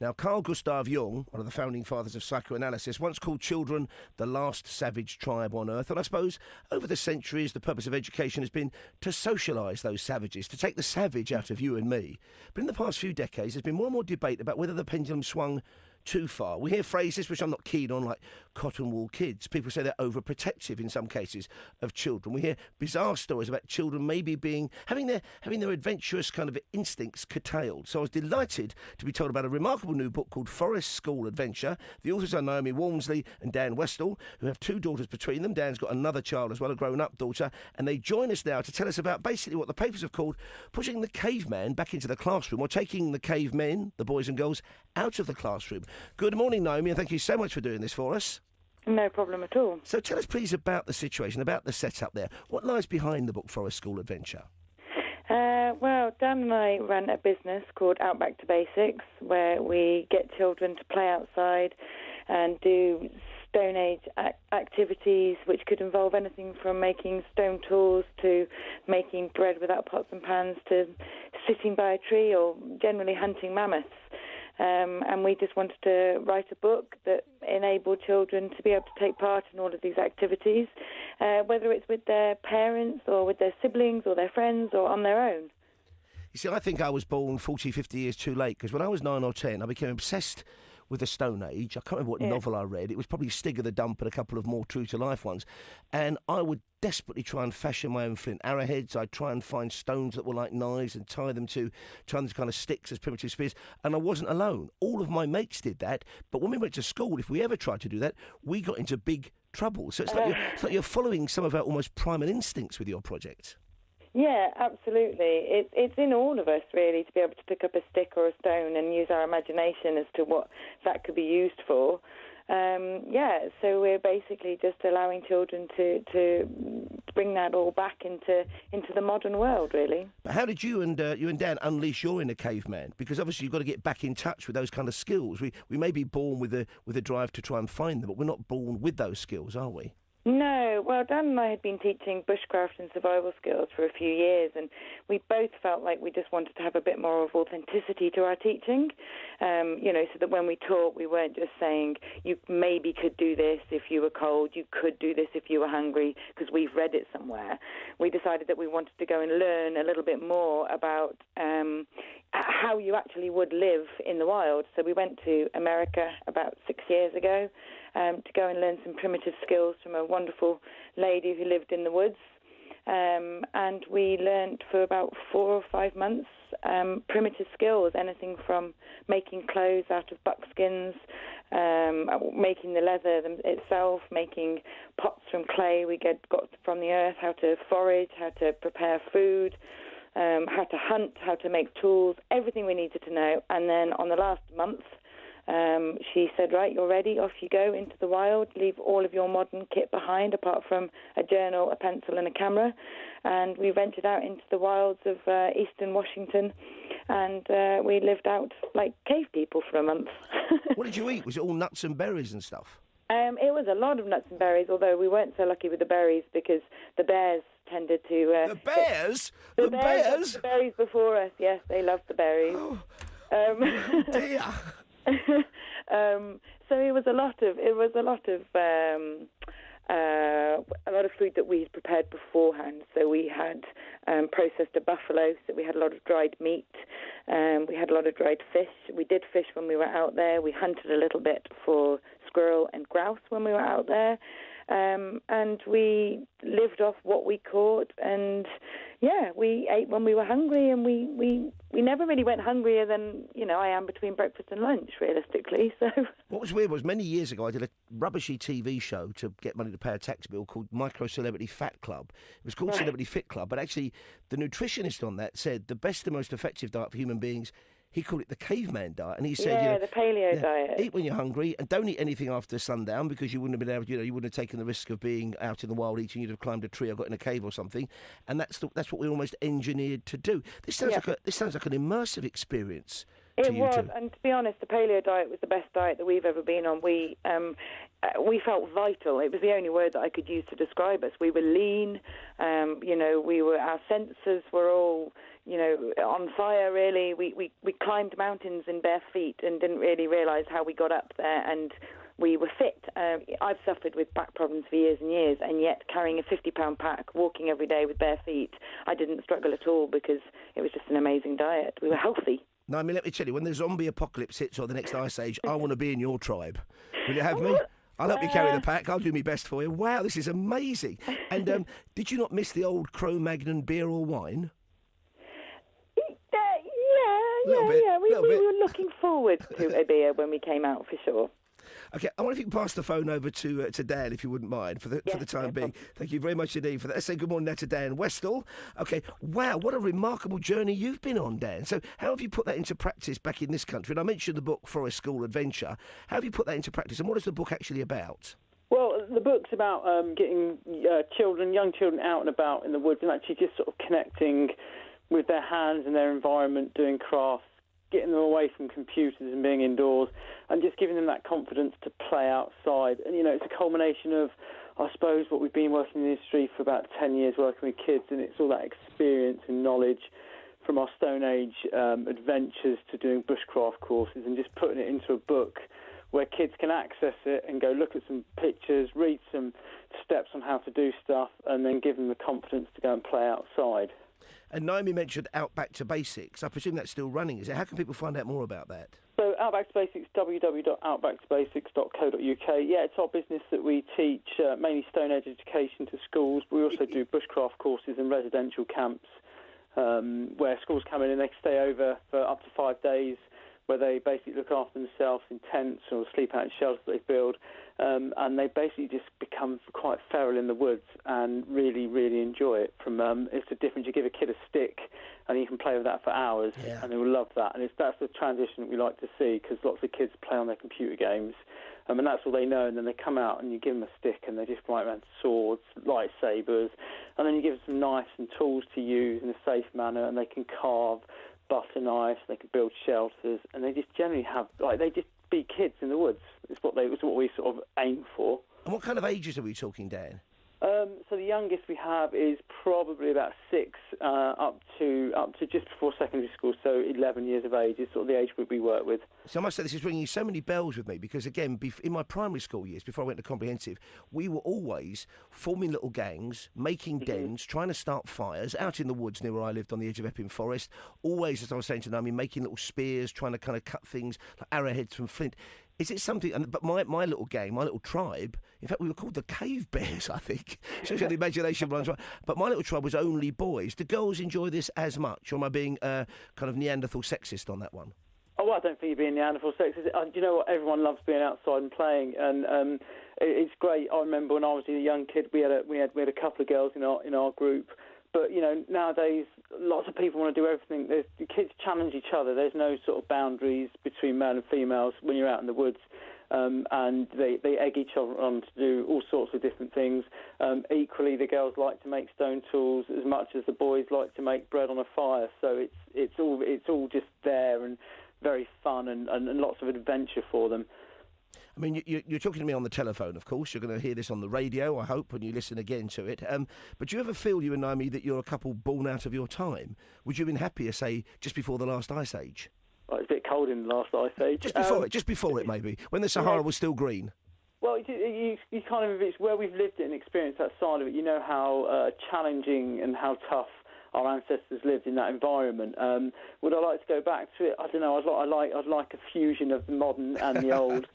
Now, Carl Gustav Jung, one of the founding fathers of psychoanalysis, once called children the last savage tribe on earth. And I suppose over the centuries, the purpose of education has been to socialise those savages, to take the savage out of you and me. But in the past few decades, there's been more and more debate about whether the pendulum swung too far. We hear phrases which I'm not keen on, like cotton wool kids. People say they're overprotective in some cases of children. We hear bizarre stories about children maybe having their adventurous kind of instincts curtailed. So I was delighted to be told about a remarkable new book called Forest School Adventure. The authors are Naomi Walmsley and Dan Westall, who have 2 daughters between them. Dan's got another child as well, a grown-up daughter, and they join us now to tell us about basically what the papers have called pushing the caveman back into the classroom, or taking the cavemen, the boys and girls, out of the classroom. Good morning, Naomi, and thank you so much for doing this for us. No problem at all. So tell us, please, about the situation, about the setup there. What lies behind the book Forest School Adventure? Well, Dan and I run a business called Outback to Basics, where we get children to play outside and do Stone Age activities, which could involve anything from making stone tools to making bread without pots and pans to sitting by a tree or generally hunting mammoths. And we just wanted to write a book that enabled children to be able to take part in all of these activities, whether it's with their parents or with their siblings or their friends or on their own. You see, I think I was born 40, 50 years too late, because when I was 9 or 10, I became obsessed with the Stone Age. I can't remember what novel I read. It was probably Stig of the Dump and a couple of more true-to-life ones. And I would desperately try and fashion my own flint arrowheads. I'd try and find stones that were like knives and tie them to kind of sticks as primitive spears. And I wasn't alone. All of my mates did that. But when we went to school, if we ever tried to do that, we got into big trouble. So it's like you're following some of our almost primal instincts with your project. Yeah, absolutely. It's in all of us, really, to be able to pick up a stick or a stone and use our imagination as to what that could be used for. So we're basically just allowing children to bring that all back into the modern world, really. But how did you and Dan unleash your inner caveman? Because obviously you've got to get back in touch with those kind of skills. We may be born with a drive to try and find them, but we're not born with those skills, are we? No. Well, Dan and I had been teaching bushcraft and survival skills for a few years, and we both felt like we just wanted to have a bit more of authenticity to our teaching, so that when we taught, we weren't just saying, you maybe could do this if you were cold, you could do this if you were hungry, because we've read it somewhere. We decided that we wanted to go and learn a little bit more about how you actually would live in the wild. So we went to America about 6 years ago to go and learn some primitive skills from a wonderful lady who lived in the woods. And we learned for about 4 or 5 months primitive skills, anything from making clothes out of buckskins, making the leather itself, making pots from clay we got from the earth, how to forage, how to prepare food, how to hunt, how to make tools, everything we needed to know. And then on the last month, she said, right, you're ready, off you go into the wild, leave all of your modern kit behind, apart from a journal, a pencil and a camera. And we ventured out into the wilds of eastern Washington, and we lived out like cave people for a month. What did you eat? Was it all nuts and berries and stuff? It was a lot of nuts and berries, although we weren't so lucky with the berries because the bears tended to... the bears? The bears? The berries before us, yes, they loved the berries. Oh, dear. So it was a lot of food that we had prepared beforehand. So we had processed a buffalo, so we had a lot of dried meat. We had a lot of dried fish. We did fish when we were out there. We hunted a little bit for squirrel and grouse when we were out there. And we lived off what we caught, and we ate when we were hungry, and we never really went hungrier than I am between breakfast and lunch, realistically. So what was weird was many years ago I did a rubbishy TV show to get money to pay a tax bill called Micro Celebrity Fat Club. It was called Celebrity Fit Club, but actually the nutritionist on that said the best and most effective diet for human beings. He called it the caveman diet, and he said, the paleo diet. Eat when you're hungry, and don't eat anything after sundown because you wouldn't have been able, you wouldn't have taken the risk of being out in the wild eating. You'd have climbed a tree or got in a cave or something, and that's what we're almost engineered to do. This sounds like an immersive experience It to you was, two? and to be honest, the paleo diet was the best diet that we've ever been on. We felt vital. It was the only word that I could use to describe us. We were lean. Our senses were all, on fire. Really, we climbed mountains in bare feet and didn't really realise how we got up there. And we were fit. I've suffered with back problems for years and years, and yet carrying a 50-pound pack, walking every day with bare feet, I didn't struggle at all because it was just an amazing diet. We were healthy. No, I mean, let me tell you, when the zombie apocalypse hits or the next ice age, I want to be in your tribe. Will you have me? I'll help you carry the pack. I'll do my best for you. Wow, this is amazing. And did you not miss the old Cro-Magnon beer or wine? Yeah. We were looking forward to a beer when we came out, for sure. Okay, I wonder if you can pass the phone over to Dan, if you wouldn't mind, for the time being. Thank you very much indeed for that. Let's say good morning now to Dan Westall. Okay, wow, what a remarkable journey you've been on, Dan. So how have you put that into practice back in this country? And I mentioned the book Forest School Adventure. How have you put that into practice, and what is the book actually about? Well, the book's about getting young children out and about in the woods and actually just sort of connecting with their hands and their environment, doing crafts, getting them away from computers and being indoors, and just giving them that confidence to play outside. And, it's a culmination of, I suppose, what we've been working in the industry for about 10 years, working with kids, and it's all that experience and knowledge from our Stone Age adventures to doing bushcraft courses and just putting it into a book where kids can access it and go look at some pictures, read some steps on how to do stuff, and then give them the confidence to go and play outside. And Naomi mentioned Outback to Basics. I presume that's still running, is it? How can people find out more about that? So Outback to Basics, www.outbacktobasics.co.uk. Yeah, it's our business that we teach mainly Stone Age education to schools. We also do bushcraft courses and residential camps where schools come in and they stay over for up to 5 days, where they basically look after themselves in tents or sleep out in shelters that they build, and they basically just become quite feral in the woods and really, really enjoy it. It's the difference. You give a kid a stick and you can play with that for hours, and they will love that. And that's the transition that we like to see, because lots of kids play on their computer games, and that's all they know. And then they come out and you give them a stick and they just ride around swords, lightsabers, and then you give them some knives and tools to use in a safe manner, and they can carve, butter knives, they can build shelters, and they just generally have, they just be kids in the woods. It's what we sort of aim for. And what kind of ages are we talking, Dan? So the youngest we have is probably about 6 up to just before secondary school, so 11 years of age is sort of the age group we work with. So I must say this is ringing so many bells with me, because again, in my primary school years, before I went to comprehensive, we were always forming little gangs, making dens, trying to start fires out in the woods near where I lived on the edge of Epping Forest, always, as I was saying to Naomi, making little spears, trying to kind of cut things like arrowheads from flint. Is it something? But my little gang, my little tribe. In fact, we were called the Cave Bears, I think. Shows how the imagination runs right. But my little tribe was only boys. Do girls enjoy this as much, or am I being kind of Neanderthal sexist on that one? Oh, I don't think you're being Neanderthal sexist. Do you know what? Everyone loves being outside and playing, and it's great. I remember when I was a young kid, we had a couple of girls in our group. But, nowadays, lots of people want to do everything. The kids challenge each other. There's no sort of boundaries between male and females when you're out in the woods. And they egg each other on to do all sorts of different things. Equally, the girls like to make stone tools as much as the boys like to make bread on a fire. So it's all just there and very fun and lots of adventure for them. I mean, you're talking to me on the telephone, of course. You're going to hear this on the radio, I hope, when you listen again to it. But do you ever feel, you and Naomi, that you're a couple born out of your time? Would you have been happier, say, just before the last ice age? Well, it's a bit cold in the last ice age. Just before it, maybe, when the Sahara was still green. Well, you kind of, it's where we've lived it and experienced that side of it. You know how challenging and how tough our ancestors lived in that environment. Would I like to go back to it? I don't know. I'd like a fusion of the modern and the old.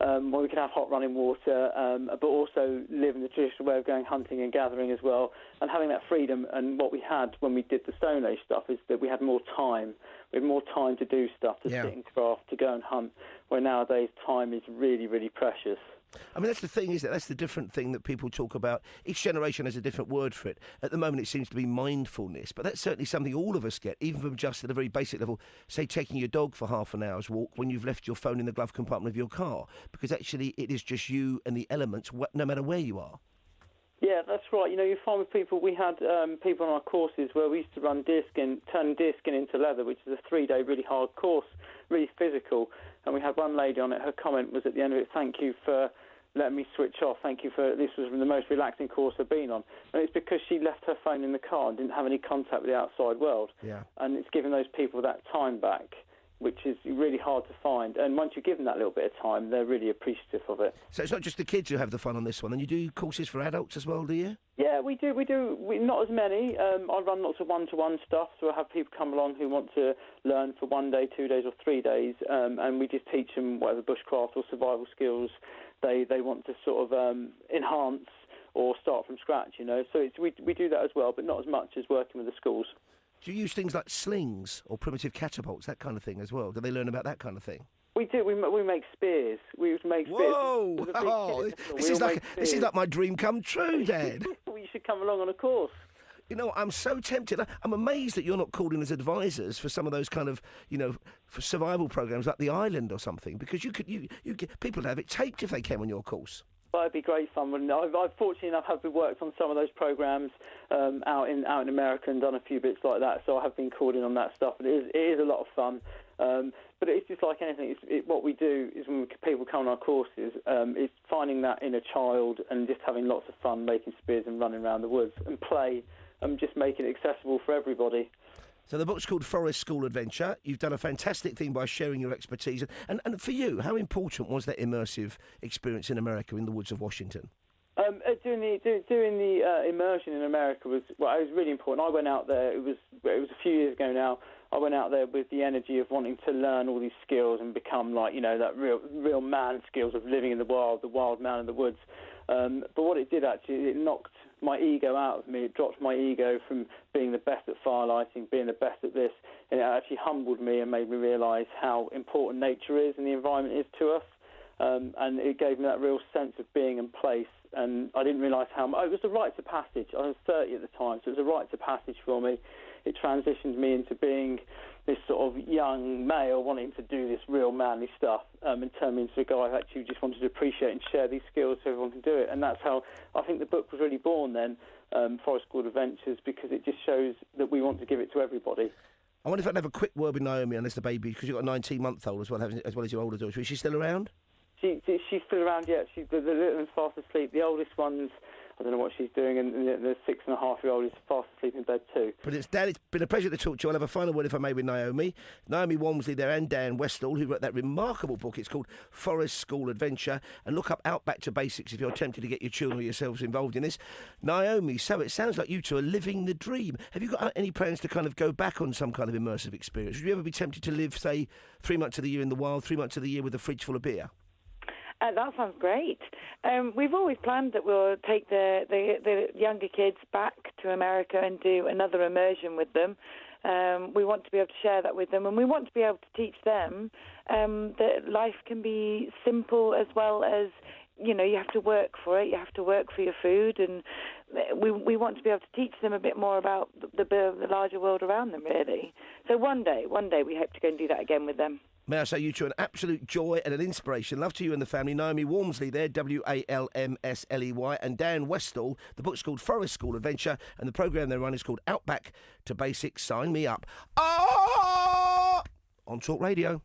Where we can have hot running water, but also live in the traditional way of going hunting and gathering as well, and having that freedom. And what we had when we did the Stone Age stuff is that we had more time. We had more time to do stuff, to sit and craft, to go and hunt, where nowadays time is really, really precious. I mean, that's the thing, isn't it? That's the different thing that people talk about. Each generation has a different word for it. At the moment, it seems to be mindfulness, but that's certainly something all of us get, even from just at a very basic level, say, taking your dog for half an hour's walk when you've left your phone in the glove compartment of your car, because actually it is just you and the elements, no matter where you are. Yeah, that's right. You find with people, we had people on our courses where we used to run turn deerskin into leather, which is a 3-day really hard course really physical. And we had one lady on it, her comment was at the end of it, "Thank you for letting me switch off. Thank you for, this was the most relaxing course I've been on." And it's because she left her phone in the car and didn't have any contact with the outside world. Yeah. And it's giving those people that time back, which is really hard to find. And once you give them that little bit of time, they're really appreciative of it. So it's not just the kids who have the fun on this one, and you do courses for adults as well, do you? Yeah, we do. Not as many. I run lots of one-to-one stuff, so I have people come along who want to learn for 1 day, 2 days or 3 days, and we just teach them whatever bushcraft or survival skills they want to sort of enhance or start from scratch, you know. So we do that as well, but not as much as working with the schools. Do you use things like slings or primitive catapults, that kind of thing as well? Do they learn about that kind of thing? We do. We make spears. We make spears. Whoa! Oh, this is like my dream come true, Dad. Well, you should come along on a course. You know, I'm so tempted. I'm amazed that you're not called in as advisors for some of those kind of, for survival programs like The Island or something, because you get people to have it taped if they came on your course. Well, it'd be great fun. I've fortunately enough have worked on some of those programs out in America and done a few bits like that. So I have been called in on that stuff. It is a lot of fun. But it's just like anything. What we do is when people come on our courses, it's finding that inner child and just having lots of fun, making spears and running around the woods and play, and just making it accessible for everybody. So the book's called Forest School Adventure. You've done a fantastic thing by sharing your expertise. And for you, how important was that immersive experience in America, in the woods of Washington? Doing the immersion in America was really important. I went out there. It was a few years ago now. I went out there with the energy of wanting to learn all these skills and become that real man skills of living in the wild man in the woods. But what it did actually, it knocked my ego out of me. It dropped my ego from being the best at firelighting, being the best at this, and it actually humbled me and made me realise how important nature is and the environment is to us. And it gave me that real sense of being in place. And I didn't realise how it was a rite of passage. I was 30 at the time, so it was a rite of passage for me. It transitioned me into being this sort of young male wanting to do this real manly stuff, and turned me into a guy who actually just wanted to appreciate and share these skills so everyone can do it. And that's how I think the book was really born then, Forest School Adventures, because it just shows that we want to give it to everybody. I wonder if I'd have a quick word with Naomi, unless the baby, because you've got a 19-month-old as well, as well as your older daughter. Is she still around? She's still around yet. The little one's fast asleep. The oldest one's, I don't know what she's doing, and the 6.5-year-old is fast asleep in bed too. But it's been a pleasure to talk to you. I'll have a final word, if I may, with Naomi Walmsley there, and Dan Westall, who wrote that remarkable book. It's called Forest School Adventure, and look up Back to Basics if you're tempted to get your children or yourselves involved in this. Naomi, so it sounds like you two are living the dream. Have you got any plans to kind of go back on some kind of immersive experience? Would you ever be tempted to live, say, 3 months of the year in the wild, 3 months of the year with a fridge full of beer? That sounds great. We've always planned that we'll take the younger kids back to America and do another immersion with them. We want to be able to share that with them, and we want to be able to teach them that life can be simple as well as, you have to work for it, you have to work for your food, and we want to be able to teach them a bit more about the larger world around them, really. So one day we hope to go and do that again with them. May I say you two are an absolute joy and an inspiration. Love to you and the family. Naomi Walmsley there, Walmsley, and Dan Westall. The book's called Forest School Adventure, and the programme they run is called Back to Basics. Sign me up. On Talk Radio.